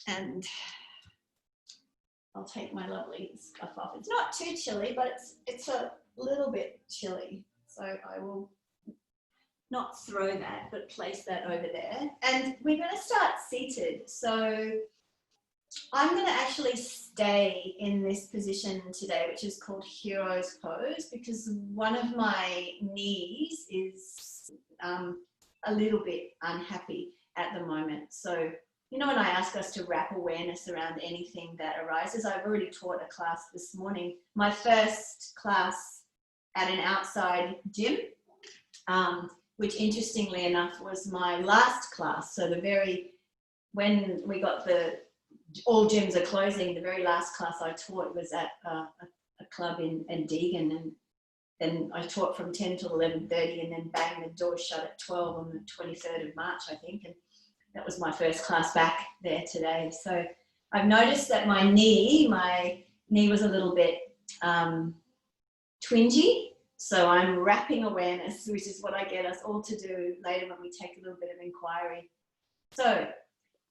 And I'll take my lovely scarf off. It's not too chilly, but it's a little bit chilly. So I will not throw that, but place that over there. And we're going to start seated. So I'm going to actually stay in this position today, which is called hero's pose, because one of my knees is a little bit unhappy at the moment. So, you know, when I ask us to wrap awareness around anything that arises, I've already taught a class this morning, my first class at an outside gym, which interestingly enough was my last class. So when we got all gyms are closing, the very last class I taught was at a club in Deagon, and then I taught from 10 till 11:30, and then bang, the door shut at 12 on the 23rd of March, I think, and that was my first class back there today. So I've noticed that my knee was a little bit twingy, so I'm wrapping awareness, which is what I get us all to do later when we take a little bit of inquiry. So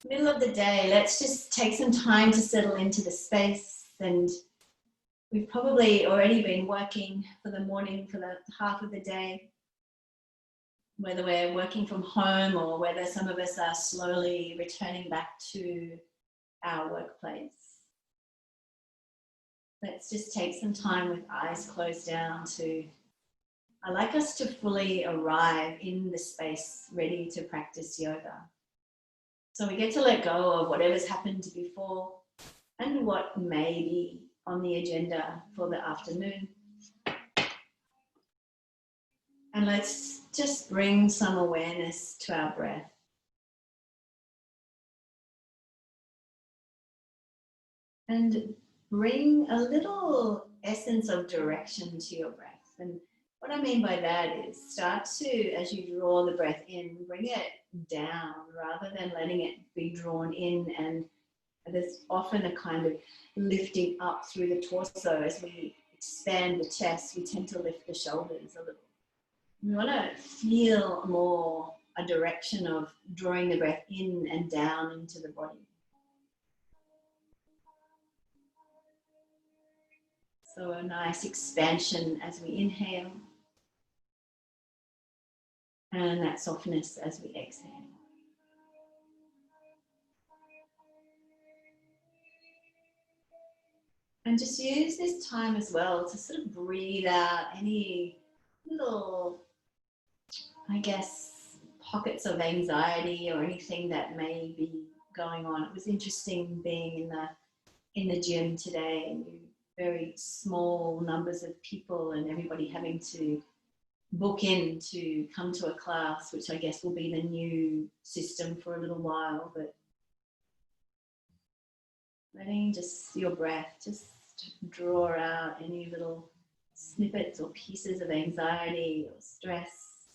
middle of the day, let's just take some time to settle into the space. And we've probably already been working for the morning for the half of the day, whether we're working from home or whether some of us are slowly returning back to our workplace. Let's just take some time with eyes closed down I like us to fully arrive in the space ready to practice yoga. So we get to let go of whatever's happened before and what may be on the agenda for the afternoon. And let's just bring some awareness to our breath. And bring a little essence of direction to your breath. And what I mean by that is start to, as you draw the breath in, bring it down rather than letting it be drawn in. And there's often a kind of lifting up through the torso. As we expand the chest, we tend to lift the shoulders a little. We want to feel more a direction of drawing the breath in and down into the body. So a nice expansion as we inhale, and that softness as we exhale. And just use this time as well to sort of breathe out any little, I guess, pockets of anxiety or anything that may be going on. It was interesting being in the gym today, and very small numbers of people and everybody having to book in to come to a class, which I guess will be the new system for a little while. But letting just your breath just draw out any little snippets or pieces of anxiety or stress,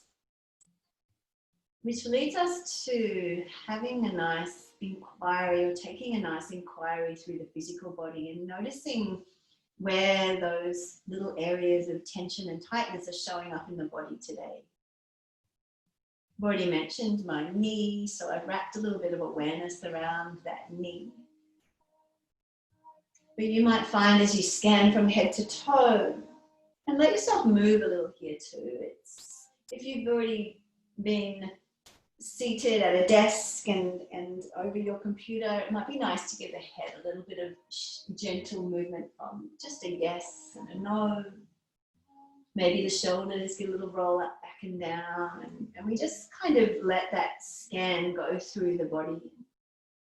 which leads us to having a nice inquiry or taking a nice inquiry through the physical body and noticing where those little areas of tension and tightness are showing up in the body today. I've already mentioned my knee, so I've wrapped a little bit of awareness around that knee. But you might find as you scan from head to toe, and let yourself move a little here too. If you've already been seated at a desk and over your computer, it might be nice to give the head a little bit of gentle movement from just a yes and a no. Maybe the shoulders get a little roll up, back and down, and we just kind of let that scan go through the body.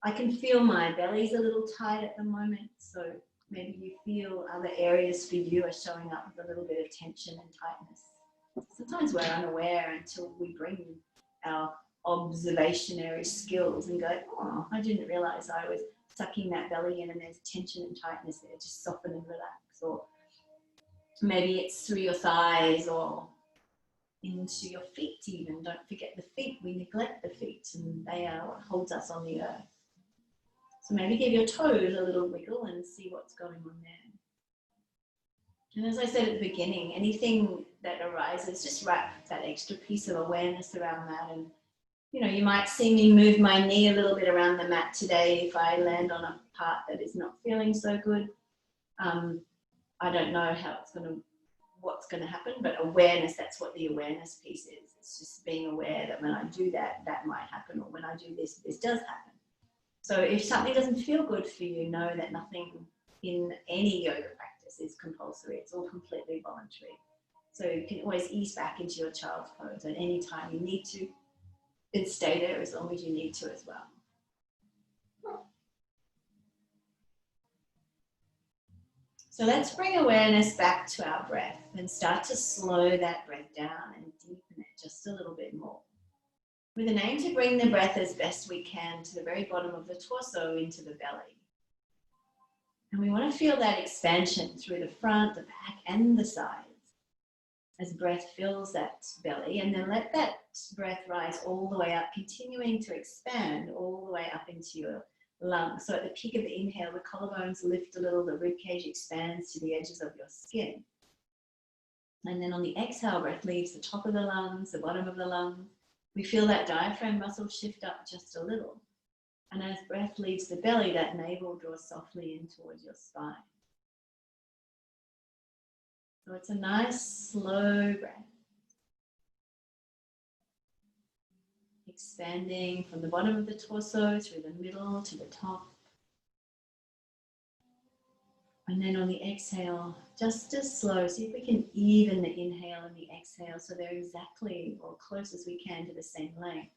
I can feel my belly's a little tight at the moment, so maybe you feel other areas for you are showing up with a little bit of tension and tightness. Sometimes we're unaware until we bring our observationary skills and go, oh, I didn't realize I was sucking that belly in and there's tension and tightness there. Just soften and relax. Or maybe it's through your thighs or into your feet even. Don't forget the feet. We neglect the feet, and they are what holds us on the earth. So maybe give your toes a little wiggle and see what's going on there. And as I said at the beginning, anything that arises, just wrap that extra piece of awareness around that and You know, you might see me move my knee a little bit around the mat today if I land on a part that is not feeling so good. I don't know what's going to happen, but awareness, that's what the awareness piece is. It's just being aware that when I do that, that might happen, or when I do this, this does happen. So if something doesn't feel good for you, know that nothing in any yoga practice is compulsory. It's all completely voluntary. So you can always ease back into your child's pose at any time you need to, and stay there as long as you need to as well. So let's bring awareness back to our breath and start to slow that breath down and deepen it just a little bit more. With an aim to bring the breath as best we can to the very bottom of the torso into the belly. And we want to feel that expansion through the front, the back, and the sides as breath fills that belly, and then let that breath rise all the way up, continuing to expand all the way up into your lungs. So at the peak of the inhale, the collarbones lift a little, the ribcage expands to the edges of your skin. And then on the exhale, breath leaves the top of the lungs, the bottom of the lungs. We feel that diaphragm muscle shift up just a little. And as breath leaves the belly, that navel draws softly in towards your spine. So it's a nice, slow breath. Expanding from the bottom of the torso through the middle to the top. And then on the exhale, just as slow, see if we can even the inhale and the exhale so they're exactly or close as we can to the same length.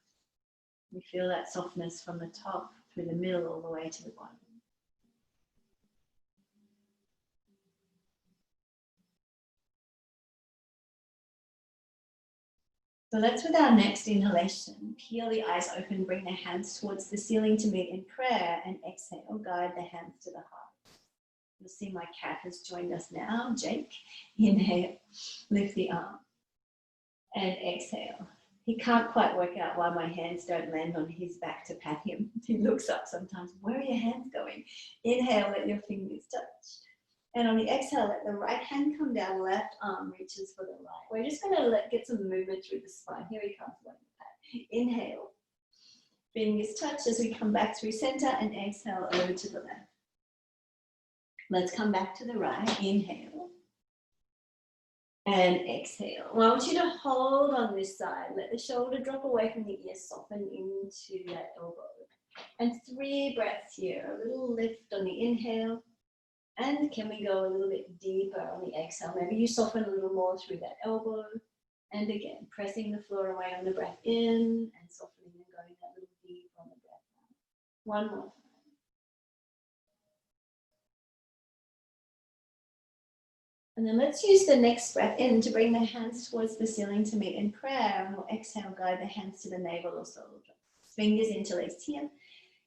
We feel that softness from the top through the middle all the way to the bottom. So let's, with our next inhalation, peel the eyes open, bring the hands towards the ceiling to meet in prayer, and exhale, guide the hands to the heart. You'll see my cat has joined us now, Jake. Inhale, lift the arm, and exhale. He can't quite work out why my hands don't land on his back to pat him. He looks up sometimes, where are your hands going? Inhale, let your fingers touch. And on the exhale, let the right hand come down, left arm reaches for the right. We're just going to get some movement through the spine. Here he comes. Inhale. Fingers touch as we come back through center, and exhale over to the left. Let's come back to the right. Inhale. And exhale. I want you to hold on this side. Let the shoulder drop away from the ear, soften into that elbow. And 3 breaths here. A little lift on the inhale. And can we go a little bit deeper on the exhale? Maybe you soften a little more through that elbow. And again, pressing the floor away on the breath in and softening and going that little deep on the breath out. One more time. And then let's use the next breath in to bring the hands towards the ceiling to meet in prayer. And we'll exhale, guide the hands to the navel or solar plexus. Fingers interlaced here.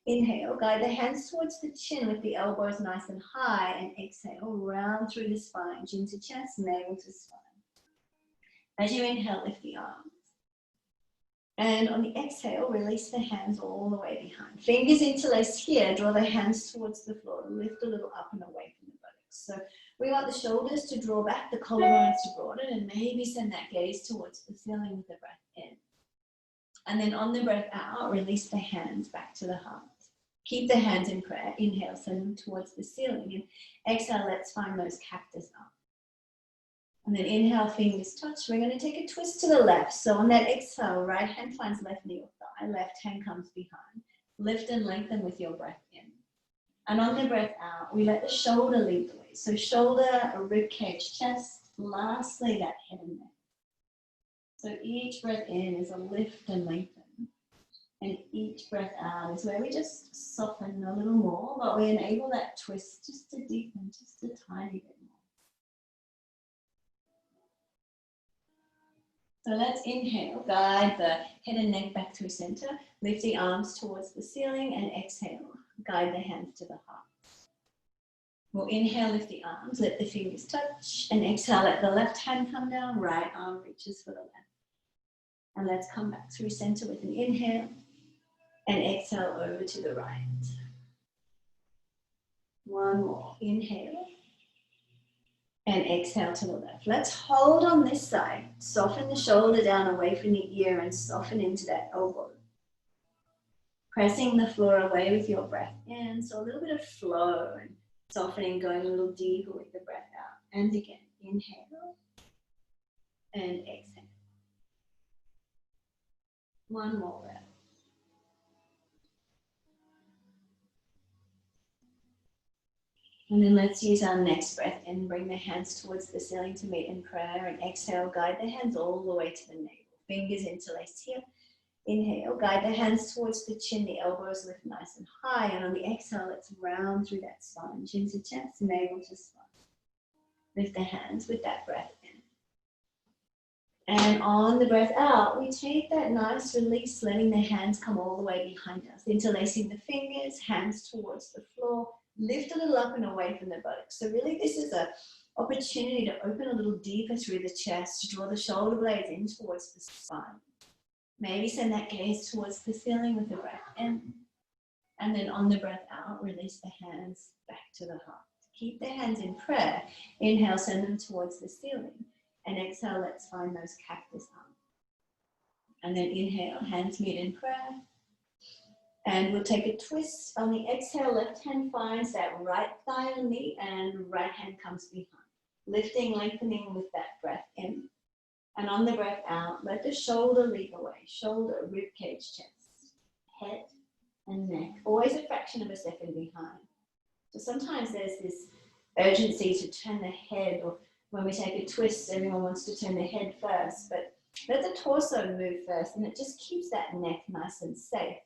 Inhale, guide the hands towards the chin with the elbows nice and high, and exhale, round through the spine, chin to chest, navel to spine. As you inhale, lift the arms. And on the exhale, release the hands all the way behind. Fingers interlaced here, draw the hands towards the floor, lift a little up and away from the buttocks. So we want the shoulders to draw back, the collarbones to broaden, and maybe send that gaze towards the ceiling with the breath in. And then on the breath out, release the hands back to the heart. Keep the hands in prayer. Inhale, send them towards the ceiling. And exhale, let's find those cactus up. And then inhale, fingers touch. We're going to take a twist to the left. So on that exhale, right hand finds left knee or thigh. Left hand comes behind. Lift and lengthen with your breath in. And on the breath out, we let the shoulder lead the way. So shoulder, a rib cage, chest. Lastly, that head and neck. So each breath in is a lift and lengthen. And each breath out is where we just soften a little more, but we enable that twist just to deepen just a tiny bit more. So let's inhale, guide the head and neck back through center, lift the arms towards the ceiling, and exhale, guide the hands to the heart. We'll inhale, lift the arms, let the fingers touch, and exhale, let the left hand come down, right arm reaches for the left. And let's come back through center with an inhale, and exhale over to the right. One more. Inhale. And exhale to the left. Let's hold on this side. Soften the shoulder down away from the ear and soften into that elbow. pressing the floor away with your breath in. So a little bit of flow and softening, going a little deeper with the breath out. And again, inhale and exhale. One more breath. And then let's use our next breath in. Bring the hands towards the ceiling to meet in prayer. And exhale, guide the hands all the way to the navel. Fingers interlaced here. Inhale, guide the hands towards the chin. The elbows lift nice and high. And on the exhale, let's round through that spine. Chin to chest, navel to spine. Lift the hands with that breath in. And on the breath out, we take that nice release, letting the hands come all the way behind us. Interlacing the fingers, hands towards the floor. Lift a little up and away from the buttocks. So really this is an opportunity to open a little deeper through the chest, to draw the shoulder blades in towards the spine. Maybe send that gaze towards the ceiling with the breath in. And then on the breath out, release the hands back to the heart. Keep the hands in prayer. Inhale, send them towards the ceiling. And exhale, let's find those cactus arms. And then inhale, hands meet in prayer. And we'll take a twist. On the exhale, left hand finds that right thigh and knee, and right hand comes behind. Lifting, lengthening with that breath in. And on the breath out, let the shoulder lead away. Shoulder, rib cage, chest, head and neck. Always a fraction of a second behind. So sometimes there's this urgency to turn the head, or when we take a twist, everyone wants to turn the head first. But let the torso move first, and it just keeps that neck nice and safe.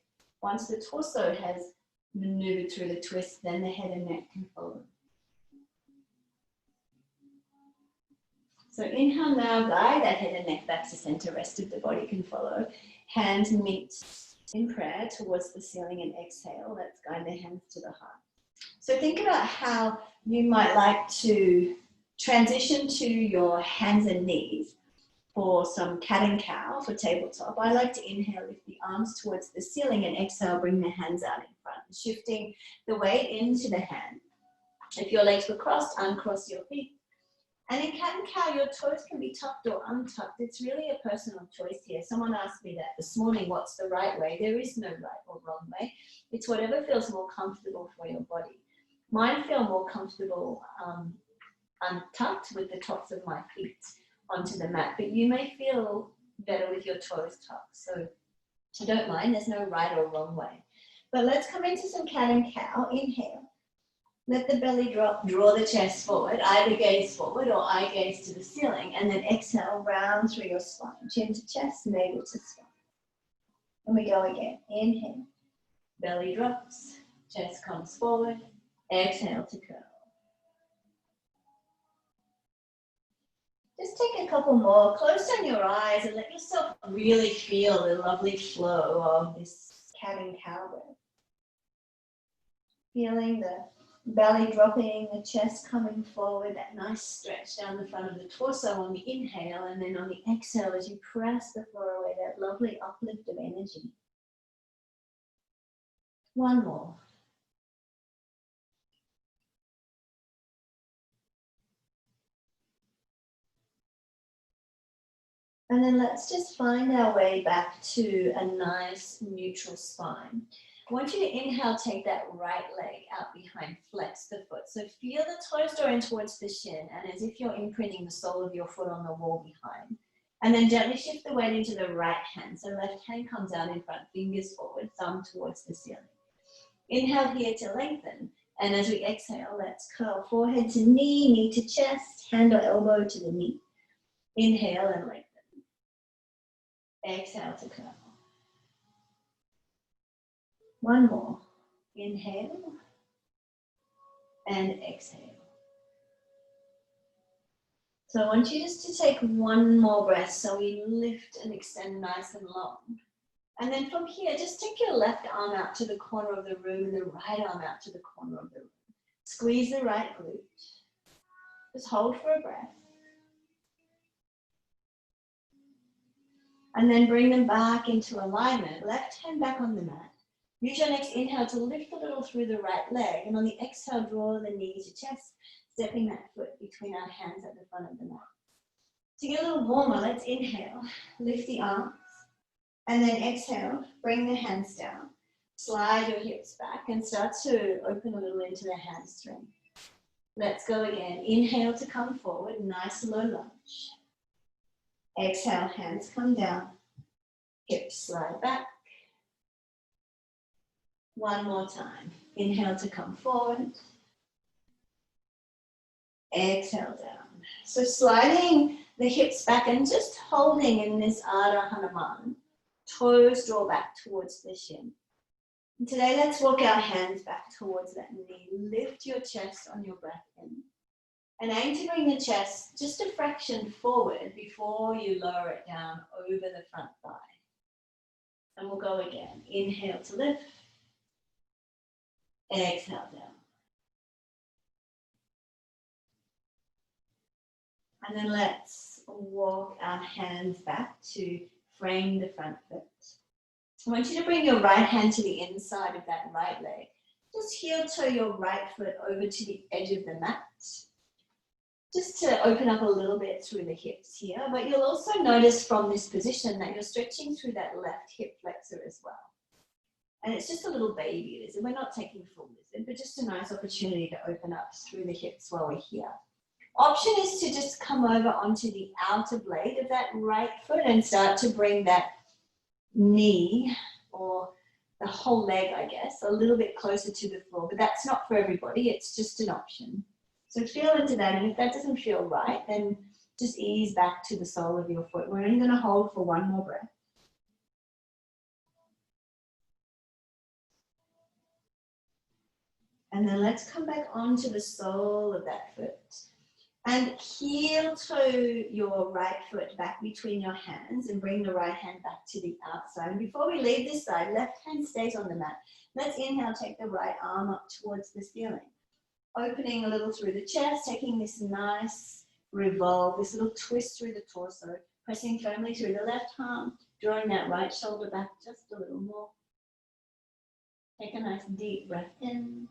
Once the torso has maneuvered through the twist, then the head and neck can follow. So inhale now, guide that head and neck back to center, rest of the body can follow. Hands meet in prayer towards the ceiling, and exhale, let's guide the hands to the heart. So think about how you might like to transition to your hands and knees for some cat and cow for tabletop. I like to inhale, lift the arms towards the ceiling, and exhale, bring the hands out in front, shifting the weight into the hand. If your legs were crossed, uncross your feet. And in cat and cow, your toes can be tucked or untucked. It's really a personal choice here. Someone asked me that this morning, what's the right way? There is no right or wrong way. It's whatever feels more comfortable for your body. Mine feel more comfortable untucked with the tops of my feet onto the mat, but you may feel better with your toes tucked. So I don't mind, there's no right or wrong way. But let's come into some cat and cow. Inhale. Let the belly drop, draw the chest forward, either gaze forward or eye gaze to the ceiling, and then exhale, round through your spine, chin to chest, navel to spine. And we go again. Inhale, belly drops, chest comes forward, exhale to curl. Just take a couple more, close down your eyes and let yourself really feel the lovely flow of this cat and cow breath. Feeling the belly dropping, the chest coming forward, that nice stretch down the front of the torso on the inhale, and then on the exhale as you press the floor away, that lovely uplift of energy. One more. And then let's just find our way back to a nice neutral spine. I want you to inhale, take that right leg out behind, flex the foot. So feel the toes draw in towards the shin, and as if you're imprinting the sole of your foot on the wall behind. And then gently shift the weight into the right hand. So left hand comes out in front, fingers forward, thumb towards the ceiling. Inhale here to lengthen. And as we exhale, let's curl forehead to knee, knee to chest, hand or elbow to the knee. Inhale and lengthen. Exhale to curl. One more. Inhale and exhale. So I want you just to take one more breath so we lift and extend nice and long. And then from here, just take your left arm out to the corner of the room and the right arm out to the corner of the room. Squeeze the right glute. Just hold for a breath. And then bring them back into alignment. Left hand back on the mat. Use your next inhale to lift a little through the right leg. And on the exhale, draw the knee to chest, stepping that foot between our hands at the front of the mat. To get a little warmer, let's inhale. Lift the arms. And then exhale, bring the hands down. Slide your hips back and start to open a little into the hamstring. Let's go again. Inhale to come forward, nice low lunge. Exhale, hands come down. Hips slide back. One more time. Inhale to come forward. Exhale down. So sliding the hips back and just holding in this Ardha Hanuman. Toes draw back towards the shin. And today, let's walk our hands back towards that knee. Lift your chest on your breath in. And aim to bring the chest just a fraction forward before you lower it down over the front thigh. And we'll go again. Inhale to lift. Exhale down. And then let's walk our hands back to frame the front foot. I want you to bring your right hand to the inside of that right leg. Just heel toe your right foot over to the edge of the mat. Just to open up a little bit through the hips here. But you'll also notice from this position that you're stretching through that left hip flexor as well. And it's just a little baby lizard. We're not taking full lizard, but just a nice opportunity to open up through the hips while we're here. Option is to just come over onto the outer blade of that right foot and start to bring that knee or the whole leg, I guess, a little bit closer to the floor. But that's not for everybody. It's just an option. So feel into that. And if that doesn't feel right, then just ease back to the sole of your foot. We're only going to hold for one more breath. And then let's come back onto the sole of that foot. And heel toe your right foot back between your hands and bring the right hand back to the outside. And before we leave this side, left hand stays on the mat. Let's inhale, take the right arm up towards the ceiling. Opening a little through the chest, taking this nice revolve, this little twist through the torso, pressing firmly through the left arm, drawing that right shoulder back just a little more. Take a nice deep breath in.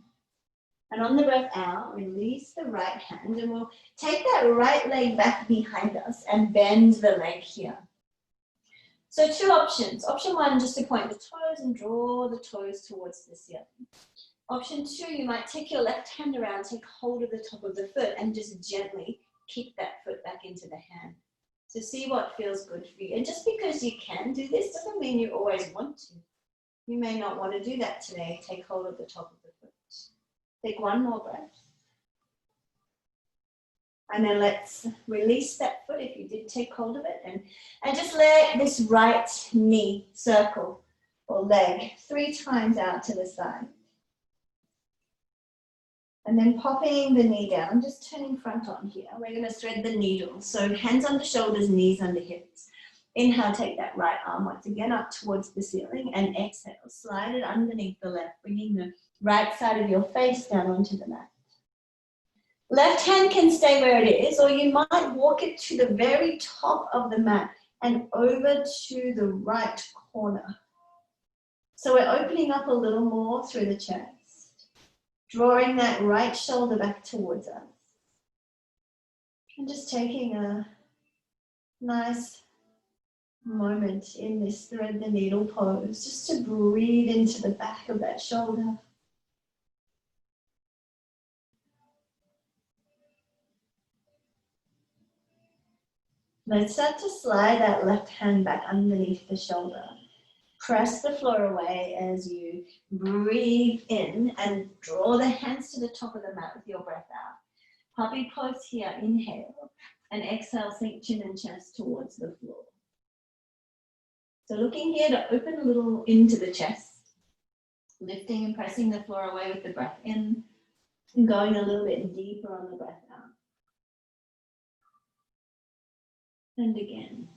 And on the breath out, release the right hand and we'll take that right leg back behind us and bend the leg here. So two options. Option one, just to point the toes and draw the toes towards the ceiling. Option two, you might take your left hand around, take hold of the top of the foot and just gently kick that foot back into the hand. So see what feels good for you. And just because you can do this doesn't mean you always want to. You may not want to do that today. Take hold of the top of the foot. Take one more breath. And then let's release that foot if you did take hold of it. And just let this right knee circle or leg 3 times out to the side. And then popping the knee down, just turning front on here. We're going to thread the needle. So hands under shoulders, knees under hips. Inhale, take that right arm once again up towards the ceiling. And exhale, slide it underneath the left, bringing the right side of your face down onto the mat. Left hand can stay where it is, or you might walk it to the very top of the mat and over to the right corner. So we're opening up a little more through the chest, drawing that right shoulder back towards us. And just taking a nice moment in this thread the needle pose, just to breathe into the back of that shoulder. Let's start to slide that left hand back underneath the shoulder. Press the floor away as you breathe in and draw the hands to the top of the mat with your breath out. Puppy pose here, inhale, and exhale, sink chin and chest towards the floor. So looking here to open a little into the chest, lifting and pressing the floor away with the breath in, and going a little bit deeper on the breath out. And again,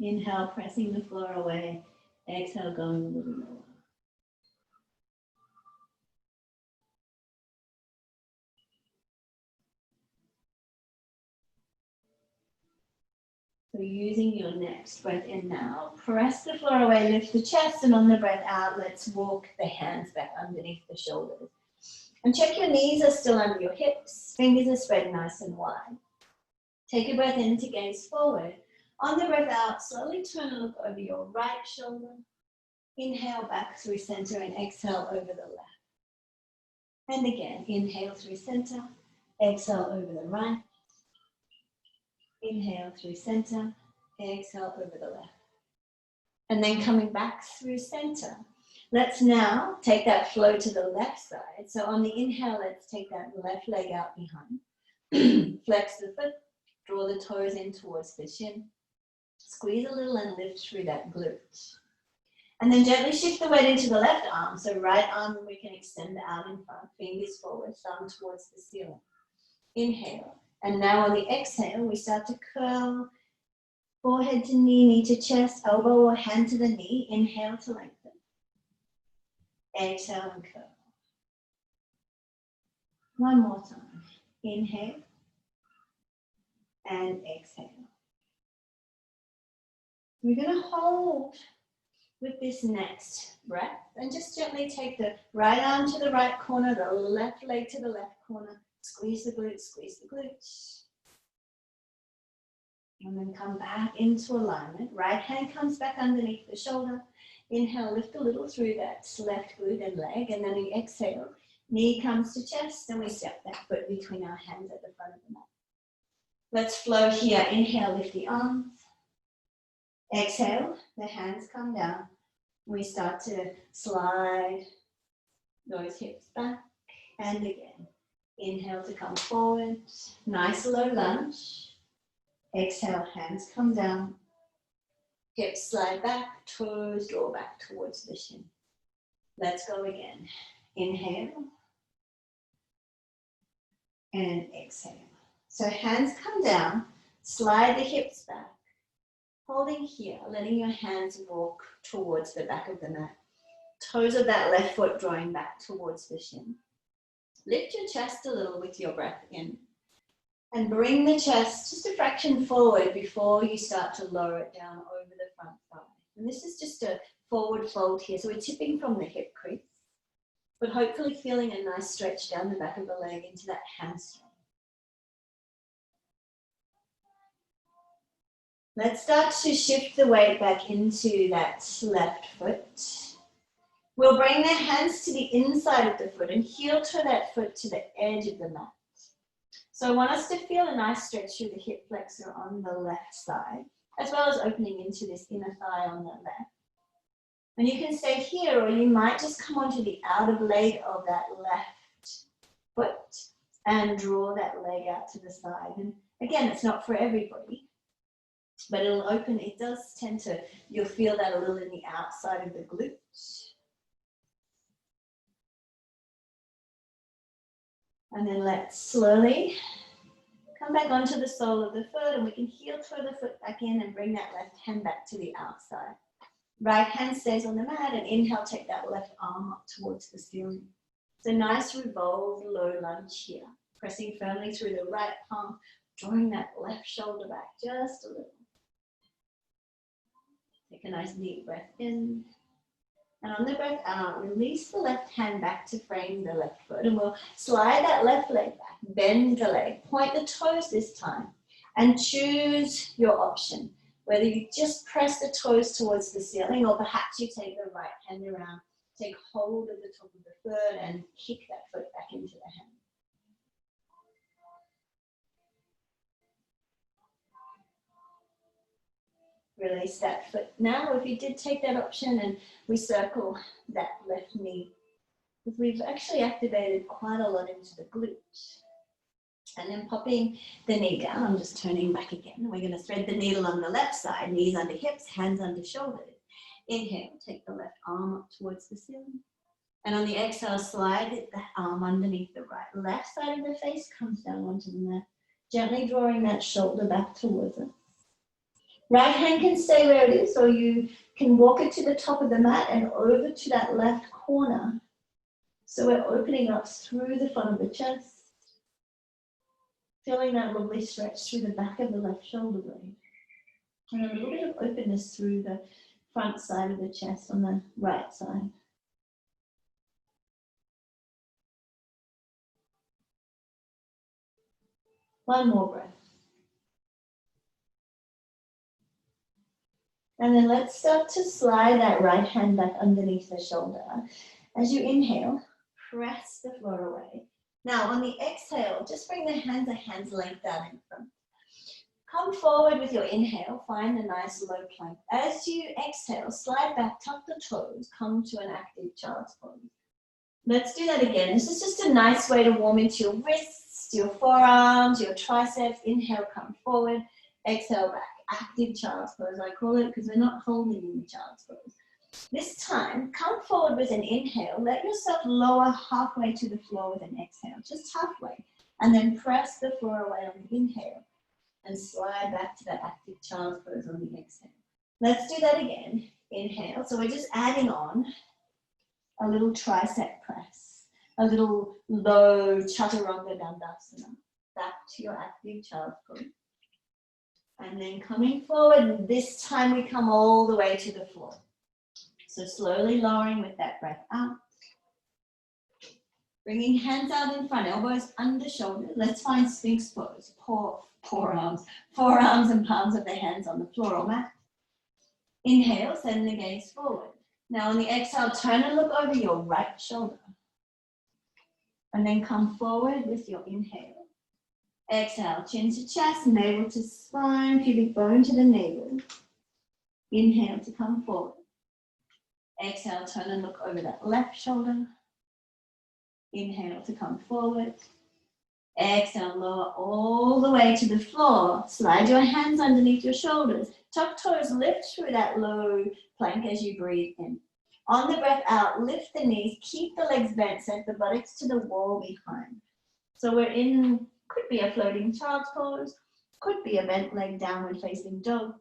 inhale, pressing the floor away, exhale, going a little lower. So using your next breath in now, press the floor away, lift the chest, and on the breath out, let's walk the hands back underneath the shoulders. And check your knees are still under your hips, fingers are spread nice and wide. Take a breath in to gaze forward. On the breath out, slowly turn and look over your right shoulder, Inhale back through center and exhale over the left. And again, inhale through center, exhale over the right. Inhale through center, exhale over the left. And then coming back through center. Let's now take that flow to the left side. So on the inhale, let's take that left leg out behind. Flex the foot, draw the toes in towards the shin. Squeeze a little and lift through that glute. And then gently shift the weight into the left arm. So right arm, we can extend out in front, fingers forward, thumb towards the ceiling. Inhale. And now on the exhale, we start to curl forehead to knee, knee to chest, elbow or hand to the knee. Inhale to lengthen. Exhale and curl. One more time. Inhale and exhale. We're going to hold with this next breath and just gently take the right arm to the right corner, the left leg to the left corner. Squeeze the glute, squeeze the glute. And then come back into alignment. Right hand comes back underneath the shoulder. Inhale, lift a little through that left glute and leg. And then we exhale. Knee comes to chest and we step that foot between our hands at the front of the mat. Let's flow here. Inhale, lift the arms. Exhale, the hands come down. We start to slide those hips back. And again, inhale to come forward. Nice low lunge. Exhale, hands come down. Hips slide back, toes draw back towards the shin. Let's go again. Inhale. And exhale. So hands come down, slide the hips back. Holding here, letting your hands walk towards the back of the mat. Toes of that left foot drawing back towards the shin. Lift your chest a little with your breath in. And bring the chest just a fraction forward before you start to lower it down over the front thigh. And this is just a forward fold here. So we're tipping from the hip crease, but hopefully feeling a nice stretch down the back of the leg into that hamstring. Let's start to shift the weight back into that left foot. We'll bring the hands to the inside of the foot and heel toe that foot to the edge of the mat. So I want us to feel a nice stretch through the hip flexor on the left side, as well as opening into this inner thigh on the left. And you can stay here, or you might just come onto the outer leg of that left foot and draw that leg out to the side. And again, it's not for everybody, but it'll open. It does tend to, you'll feel that a little in the outside of the glutes. And then let's slowly come back onto the sole of the foot, and we can heel toe the foot back in and bring that left hand back to the outside. Right hand stays on the mat, and inhale, take that left arm up towards the ceiling. It's a nice revolved low lunge here, pressing firmly through the right palm, drawing that left shoulder back just a little. Take a nice deep breath in. And on the breath out, release the left hand back to frame the left foot, and we'll slide that left leg back, bend the leg, point the toes this time, and choose your option. Whether you just press the toes towards the ceiling, or perhaps you take the right hand around, take hold of the top of the foot and kick that foot back into the hand. Release that foot now. If you did take that option and we circle that left knee, because we've actually activated quite a lot into the glutes. And then popping the knee down, I'm just turning back again. We're going to thread the needle on the left side, knees under hips, hands under shoulders. Inhale, take the left arm up towards the ceiling. And on the exhale, slide that arm underneath the right. Left side of the face comes down onto the mat, gently drawing that shoulder back towards us. Right hand can stay where it is, or you can walk it to the top of the mat and over to that left corner. So we're opening up through the front of the chest, feeling that lovely stretch through the back of the left shoulder blade. And a little bit of openness through the front side of the chest on the right side. One more breath. And then let's start to slide that right hand back underneath the shoulder. As you inhale, press the floor away. Now on the exhale, just bring the hands a hand's length down in front. Come forward with your inhale, find a nice low plank. As you exhale, slide back, tuck the toes, come to an active child's pose. Let's do that again. This is just a nice way to warm into your wrists, your forearms, your triceps. Inhale, come forward, exhale back. Active child's pose, I call it, because we're not holding in the child's pose. This time, come forward with an inhale. Let yourself lower halfway to the floor with an exhale, just halfway. And then press the floor away on the inhale. And slide back to that active child's pose on the exhale. Let's do that again. Inhale. So we're just adding on a little tricep press, a little low chaturanga dandasana. Back to your active child's pose. And then coming forward, and this time we come all the way to the floor. So slowly lowering with that breath out. Bringing hands out in front, elbows under shoulders. Let's find Sphinx pose. Forearms and palms of the hands on the floor or mat. Inhale, send the gaze forward. Now on the exhale, turn and look over your right shoulder. And then come forward with your inhale. Exhale, chin to chest, navel to spine, pubic bone to the navel. Inhale to come forward. Exhale, turn and look over that left shoulder. Inhale to come forward. Exhale, lower all the way to the floor. Slide your hands underneath your shoulders. Tuck toes, lift through that low plank as you breathe in. On the breath out, lift the knees, keep the legs bent, send the buttocks to the wall behind. So we're in, could be a floating child's pose, could be a bent leg downward facing dog.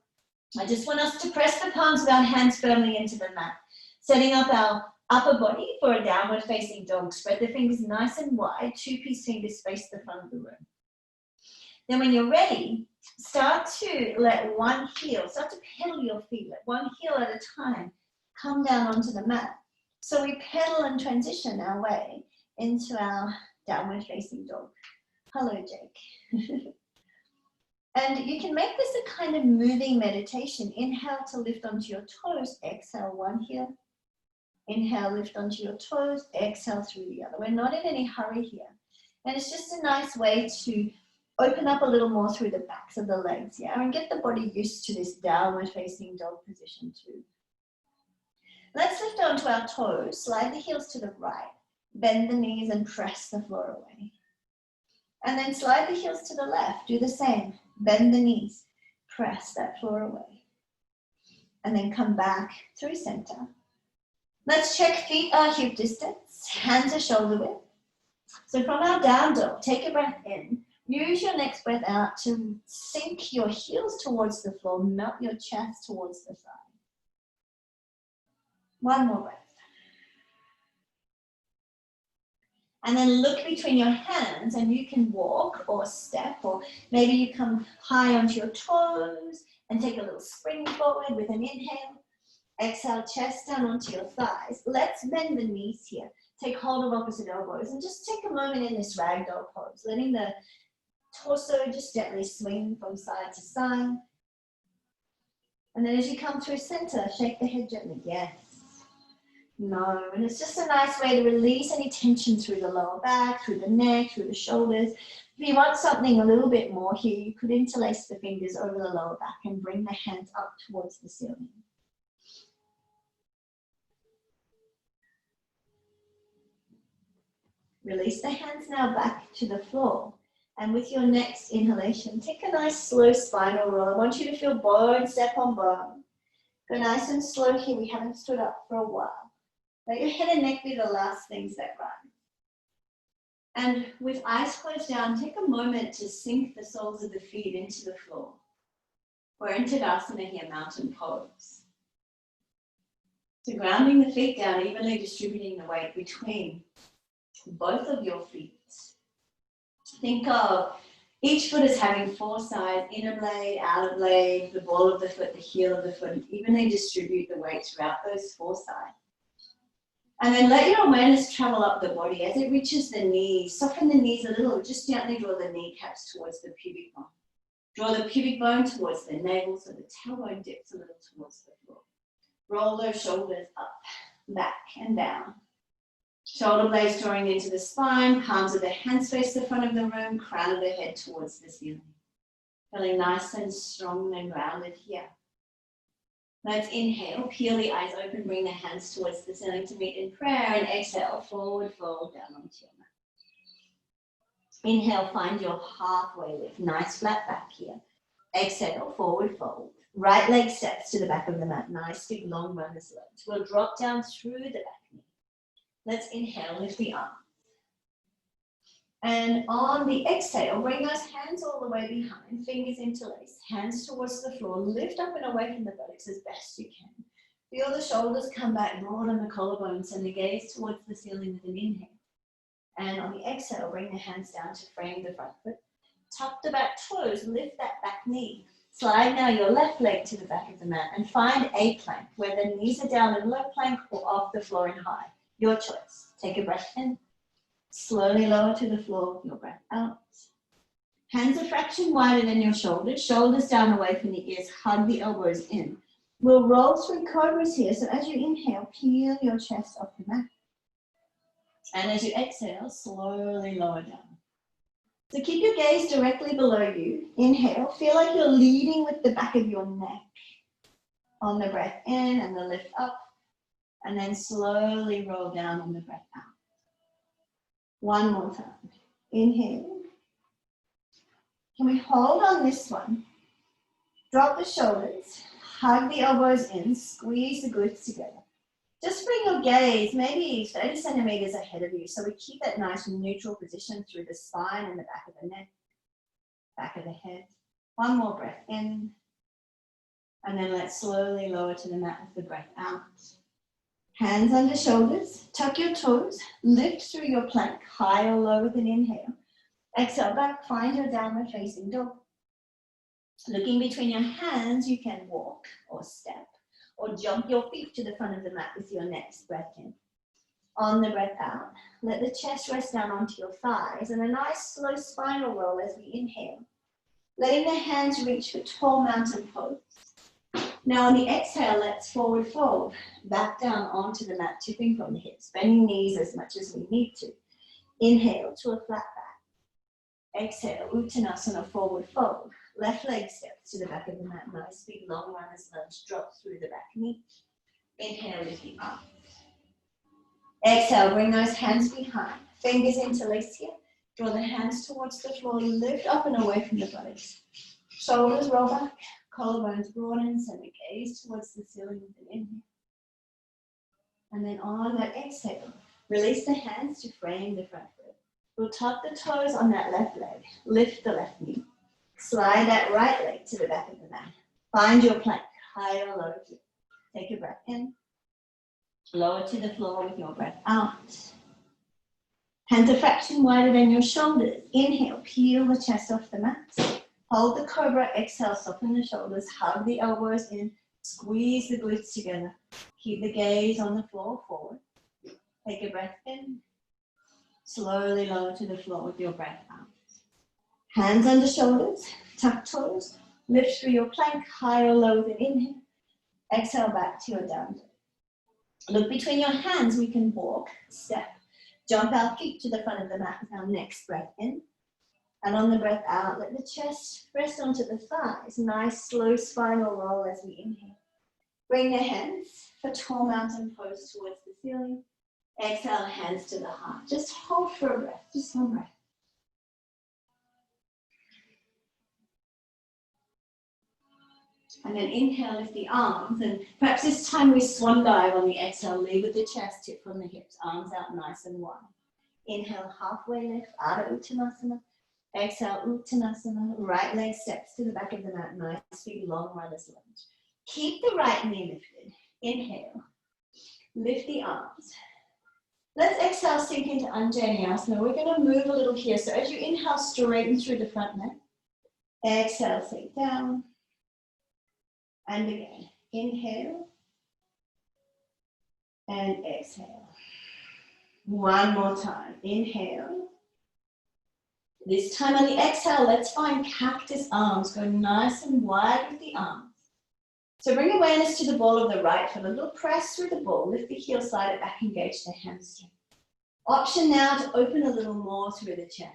I just want us to press the palms of our hands firmly into the mat, setting up our upper body for a downward facing dog. Spread the fingers nice and wide, two-piece fingers face the front of the room. Then when you're ready, start to let one heel, start to pedal your feet, let one heel at a time come down onto the mat. So we pedal and transition our way into our downward facing dog. Hello, Jake. And you can make this a kind of moving meditation. Inhale to lift onto your toes, exhale one heel. Inhale, lift onto your toes, exhale through the other. We're not in any hurry here. And it's just a nice way to open up a little more through the backs of the legs, yeah? And get the body used to this downward facing dog position too. Let's lift onto our toes, slide the heels to the right, bend the knees and press the floor away. And then slide the heels to the left, do the same, bend the knees, press that floor away. And then come back through center. Let's check feet are hip distance, hands are shoulder width. So from our down dog, take a breath in. Use your next breath out to sink your heels towards the floor, melt your chest towards the side. One more breath. And then look between your hands and you can walk or step, or maybe you come high onto your toes and take a little spring forward with an inhale. Exhale, chest down onto your thighs. Let's bend the knees here. Take hold of opposite elbows and just take a moment in this ragdoll pose, letting the torso just gently swing from side to side. And then as you come through center, shake the head gently. Yes. No. And it's just a nice way to release any tension through the lower back, through the neck, through the shoulders. If you want something a little bit more here, you could interlace the fingers over the lower back and bring the hands up towards the ceiling. Release the hands now back to the floor. And with your next inhalation, take a nice slow spinal roll. I want you to feel bone step on bone. Go nice and slow here. We haven't stood up for a while. Let your head and neck be the last things that rise. And with eyes closed down, take a moment to sink the soles of the feet into the floor. We're in Tadasana here, mountain pose. So grounding the feet down, evenly distributing the weight between both of your feet. Think of each foot as having four sides, inner blade, outer blade, the ball of the foot, the heel of the foot, and evenly distribute the weight throughout those four sides. And then let your awareness travel up the body as it reaches the knees. Soften the knees a little, just gently draw the kneecaps towards the pubic bone. Draw the pubic bone towards the navel so the tailbone dips a little towards the floor. Roll those shoulders up, back and down. Shoulder blades drawing into the spine, palms of the hands face the front of the room, crown of the head towards the ceiling. Feeling nice and strong and grounded here. Let's inhale, peel the eyes open, bring the hands towards the ceiling to meet in prayer, and exhale, forward fold down onto your mat. Inhale, find your halfway lift, nice flat back here. Exhale, forward fold. Right leg steps to the back of the mat, nice big long runner's legs. We'll drop down through the back knee. Let's inhale, lift the arm. And on the exhale, bring those hands all the way behind, fingers interlaced, hands towards the floor, lift up and away from the buttocks as best you can. Feel the shoulders come back, broaden the collarbones, and the gaze towards the ceiling with an inhale. And on the exhale, bring the hands down to frame the front foot. Tuck the back toes, lift that back knee. Slide now your left leg to the back of the mat and find a plank where the knees are down in low plank or off the floor in high. Your choice. Take a breath in. Slowly lower to the floor with your breath out. Hands a fraction wider than your shoulders. Shoulders down away from the ears. Hug the elbows in. We'll roll through cobras here. So as you inhale, peel your chest off the mat. And as you exhale, slowly lower down. So keep your gaze directly below you. Inhale. Feel like you're leading with the back of your neck. On the breath in and the lift up. And then slowly roll down on the breath out. One more time. Inhale. Can we hold on this one? Drop the shoulders. Hug the elbows in. Squeeze the glutes together. Just bring your gaze maybe 30 centimeters ahead of you. So we keep that nice neutral position through the spine and the back of the neck, back of the head. One more breath in. And then let's slowly lower to the mat with the breath out. Hands under shoulders. Tuck your toes. Lift through your plank, high or low with an inhale. Exhale back. Find your downward facing dog. Looking between your hands, you can walk or step, or jump your feet to the front of the mat with your next breath in. On the breath out, let the chest rest down onto your thighs and a nice slow spinal roll as we inhale. Letting the hands reach for tall mountain pose. Now on the exhale, let's forward fold. Back down onto the mat, tipping from the hips, bending knees as much as we need to. Inhale to a flat back. Exhale, Uttanasana, forward fold. Left leg steps to the back of the mat. Nice big long runner's lunge. Drop through the back knee. Inhale, lift the arms. Exhale, bring those hands behind. Fingers interlace here. Draw the hands towards the floor. Lift up and away from the buttocks. Shoulders roll back. Collarbones broaden. Send the gaze towards the ceiling with an inhale. And then on that exhale, release the hands to frame the front foot. We'll tuck the toes on that left leg. Lift the left knee. Slide that right leg to the back of the mat. Find your plank, high or low here. Take a breath in. Lower to the floor with your breath out. Hands a fraction wider than your shoulders. Inhale, peel the chest off the mat. Hold the cobra, exhale, soften the shoulders, hug the elbows in, squeeze the glutes together. Keep the gaze on the floor forward. Take a breath in. Slowly lower to the floor with your breath out. Hands under shoulders, tuck toes, lift through your plank, high or low with an inhale. Exhale back to your down dog. Look between your hands, we can walk, step, jump our feet to the front of the mat with our next breath in. And on the breath out, let the chest rest onto the thighs. Nice slow spinal roll as we inhale. Bring the hands for tall mountain pose towards the ceiling. Exhale, hands to the heart. Just hold for a breath, just one breath. And then inhale, lift the arms, and perhaps this time we swan dive on the exhale, lead with the chest, tip from the hips, arms out nice and wide. Inhale, halfway lift, Ardha Uttanasana. Exhale, Uttanasana, right leg steps to the back of the mat, nice big long runner's lunge. Keep the right knee lifted. Inhale, lift the arms. Let's exhale, sink into Anjaneyasana. We're going to move a little here. So as you inhale, straighten through the front neck. Exhale, sink down. And again, inhale and exhale. One more time. Inhale. This time on the exhale, let's find cactus arms. Go nice and wide with the arms. So bring awareness to the ball of the right foot. A little press through the ball. Lift the heel, slide it back, engage the hamstring. Option now to open a little more through the chest.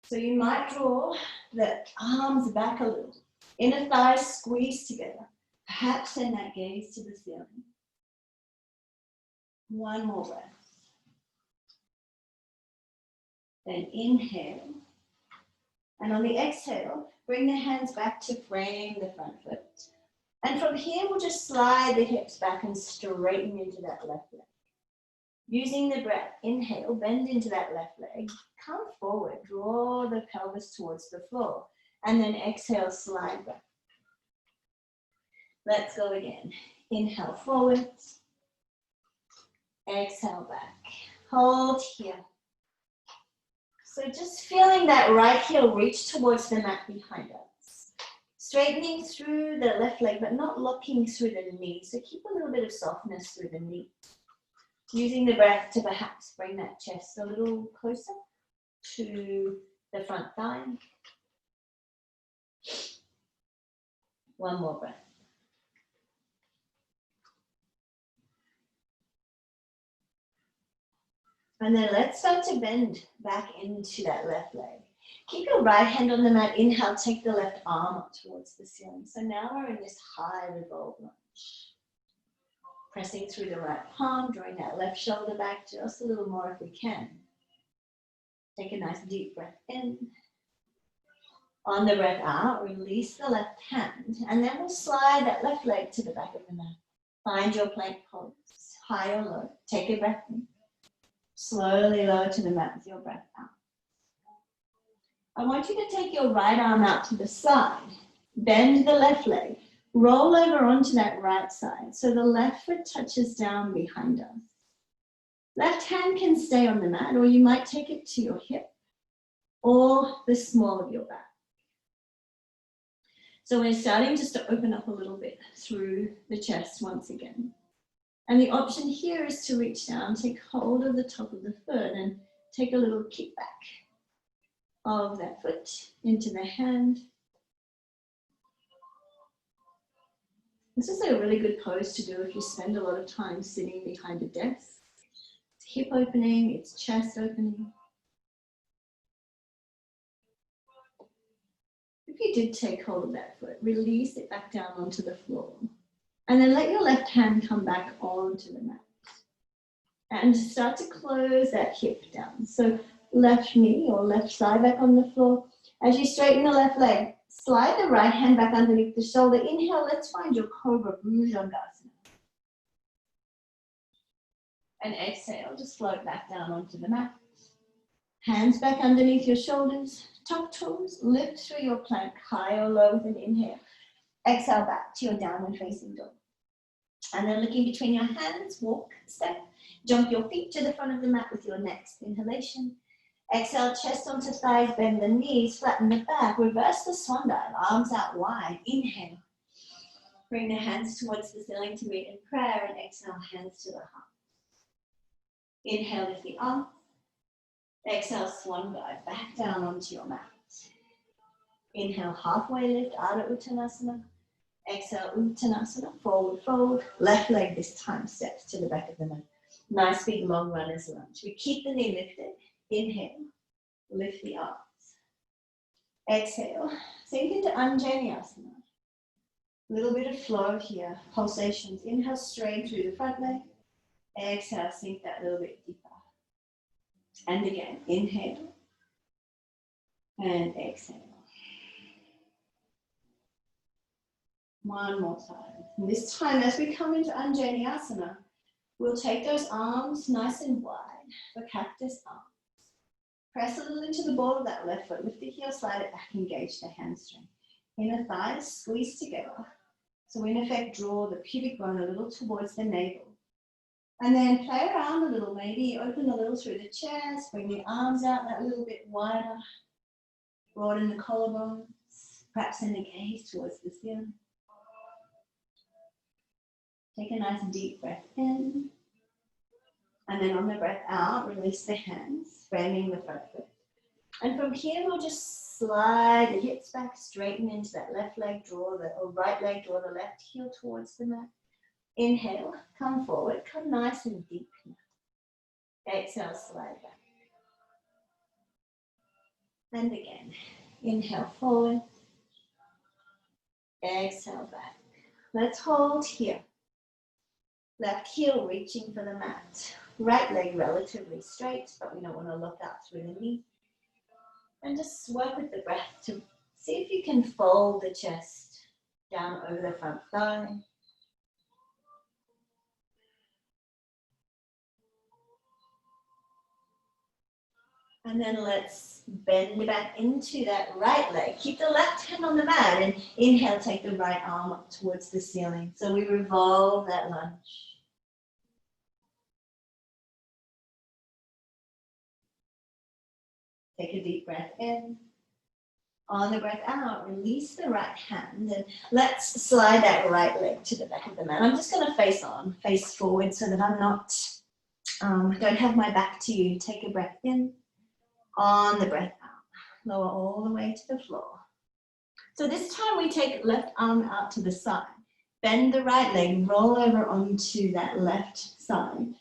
So you might draw the arms back a little. Inner thighs squeeze together. Perhaps send that gaze to the ceiling. One more breath. Then inhale. And on the exhale, bring the hands back to frame the front foot. And from here, we'll just slide the hips back and straighten into that left leg. Using the breath, inhale, bend into that left leg. Come forward, draw the pelvis towards the floor. And then exhale, slide back. Let's go again. Inhale forward. Exhale back. Hold here. So just feeling that right heel reach towards the mat behind us. Straightening through the left leg, but not locking through the knee. So keep a little bit of softness through the knee. Using the breath to perhaps bring that chest a little closer to the front thigh. One more breath. And then let's start to bend back into that left leg. Keep your right hand on the mat. Inhale, take the left arm up towards the ceiling. So now we're in this high revolve lunge. Pressing through the right palm, drawing that left shoulder back just a little more if we can. Take a nice deep breath in. On the breath out, release the left hand. And then we'll slide that left leg to the back of the mat. Find your plank pose, high or low. Take a breath in. Slowly lower to the mat with your breath out. I want you to take your right arm out to the side. Bend the left leg. Roll over onto that right side so the left foot touches down behind us. Left hand can stay on the mat, or you might take it to your hip or the small of your back. So we're starting just to open up a little bit through the chest once again. And the option here is to reach down, take hold of the top of the foot and take a little kick back of that foot into the hand. This is a really good pose to do if you spend a lot of time sitting behind a desk. It's hip opening, it's chest opening. If you did take hold of that foot, release it back down onto the floor. And then let your left hand come back onto the mat. And start to close that hip down. So left knee or left side back on the floor. As you straighten the left leg, slide the right hand back underneath the shoulder. Inhale, let's find your Cobra Bhujangasana. And exhale, just float back down onto the mat. Hands back underneath your shoulders. Top toes, lift through your plank, high or low with an inhale. Exhale back to your downward facing dog. And then looking between your hands, walk, step. Jump your feet to the front of the mat with your next inhalation. Exhale, chest onto thighs, bend the knees, flatten the back. Reverse the swan dive, arms out wide. Inhale. Bring the hands towards the ceiling to meet in prayer, and exhale, hands to the heart. Inhale, lift the arms. Exhale, swan dive, back down onto your mat. Inhale, halfway lift, Ardha Uttanasana. Exhale, Uttanasana, forward fold. Left leg this time steps to the back of the mat. Nice big long runner's lunge. We keep the knee lifted. Inhale, lift the arms. Exhale, sink into Anjaneyasana. A little bit of flow here, pulsations. Inhale, strain through the front leg. Exhale, sink that a little bit deeper. And again, inhale and exhale. One more time. And this time, as we come into Anjaneyasana, we'll take those arms nice and wide for cactus arms. Press a little into the ball of that left foot. Lift the heel, slide it back, engage the hamstring. Inner thighs squeeze together. So in effect, draw the pubic bone a little towards the navel. And then play around a little, maybe open a little through the chest, bring the arms out that little bit wider. Broaden the collarbones, perhaps send the gaze towards the ceiling. Take a nice deep breath in. And then on the breath out, release the hands, framing the front foot. And from here, we'll just slide the hips back, straighten into that left leg, or right leg, draw the left heel towards the mat. Inhale, come forward, come nice and deep. Exhale, slide back. And again, inhale forward, exhale back. Let's hold here. Left heel reaching for the mat. Right leg relatively straight, but we don't want to look out through the knee. And just work with the breath to see if you can fold the chest down over the front thigh. And then let's bend back into that right leg. Keep the left hand on the mat and inhale, take the right arm up towards the ceiling. So we revolve that lunge. Take a deep breath in. On the breath out, release the right hand and let's slide that right leg to the back of the mat. I'm just going to face forward so that I'm not, don't have my back to you. Take a breath in. On the breath out, lower all the way to the floor. So this time we take left arm out to the side. Bend the right leg, roll over onto that left side.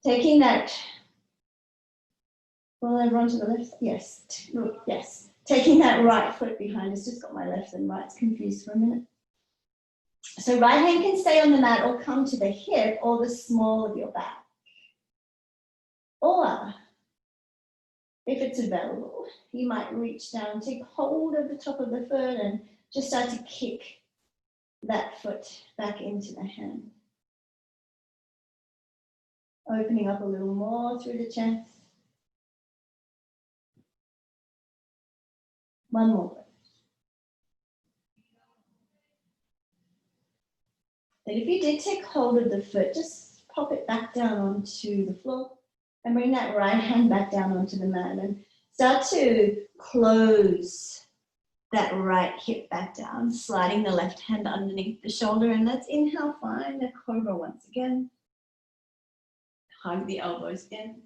Taking that, roll over onto the left, yes. Taking that right foot behind us, just got my left and right's confused for a minute. So right hand can stay on the mat or come to the hip or the small of your back. Or if it's available, you might reach down, take hold of the top of the foot and just start to kick that foot back into the hand. Opening up a little more through the chest. One more breath. And if you did take hold of the foot, just pop it back down onto the floor and bring that right hand back down onto the mat and start to close that right hip back down, sliding the left hand underneath the shoulder. And let's inhale, find the cobra once again. Hug the elbows in.